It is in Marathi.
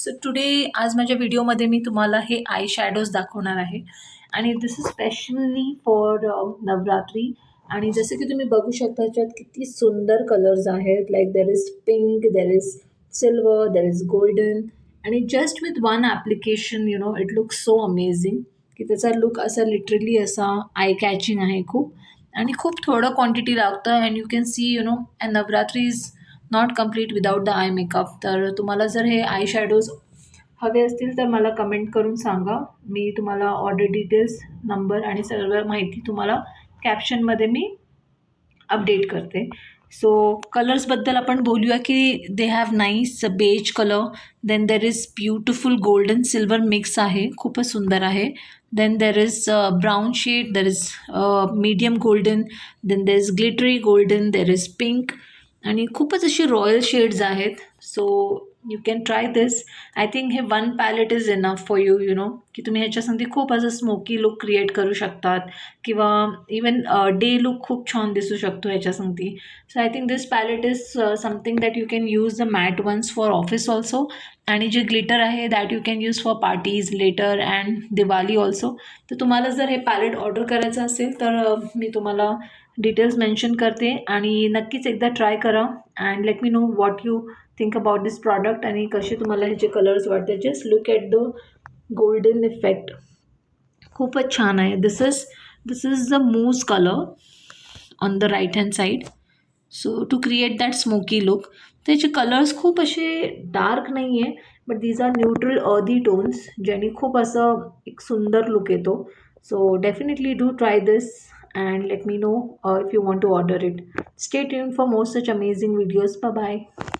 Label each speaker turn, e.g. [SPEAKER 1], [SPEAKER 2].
[SPEAKER 1] सो टुडे आज माझ्या व्हिडिओमध्ये मी तुम्हाला हे आय शॅडोज दाखवणार आहे आणि दिस इज स्पेशली फॉर नवरात्री. आणि जसे की तुम्ही बघू शकता याच्यात किती सुंदर कलर्स आहेत. Like there is pink, there is silver, there is golden. आणि just with one application it looks so amazing की त्याचा लुक असा लिटरली असा आय कॅचिंग आहे खूप. आणि खूप थोडं क्वांटिटी लागतं and you can see and Navratri is not complete without the eye makeup. तर तुम्हाला जर हे आय शॅडोज हवे असतील तर मला कमेंट करून सांगा. मी तुम्हाला ऑर्डर डिटेल्स, नंबर आणि सर्व माहिती तुम्हाला कॅप्शनमध्ये मी अपडेट करते. सो कलर्सबद्दल आपण बोलूया की they have nice beige colour, then there is beautiful golden silver mix आहे, खूपच सुंदर आहे. Then there is brown shade, there is medium golden, then there is glittery golden, there is pink आणि खूपच अशी रॉयल शेड्स आहेत. So you can try this. I think हे one palette is enough for you की तुम्ही ह्याच्यासाठी खूप असं स्मोकी लुक क्रिएट करू शकतात किंवा इवन डे लुक खूप छान दिसू शकतो ह्याच्यासाठी. So I think this palette is something that you can use the matte ones for office also. आणि जे ग्लिटर आहे that you can use for parties later and Diwali also. तर तुम्हाला जर हे पॅलेट ऑर्डर करायचं असेल तर मी तुम्हाला डिटेल्स मेन्शन करते आणि नक्कीच एकदा ट्राय करा and let me know what you think about this product आणि कसे तुम्हाला ह्याचे कलर्स वाटते. Just look at the golden effect, खूपच छान आहे. This is the mousse colour on the right hand side. So to create that smoky look. त्याचे कलर्स खूप असे डार्क नाही आहे but these are neutral earthy tones ज्याने खूप असं एक सुंदर लुक येतो. So definitely do try this and let me know if you want to order it. Stay tuned for more such amazing videos. Bye bye.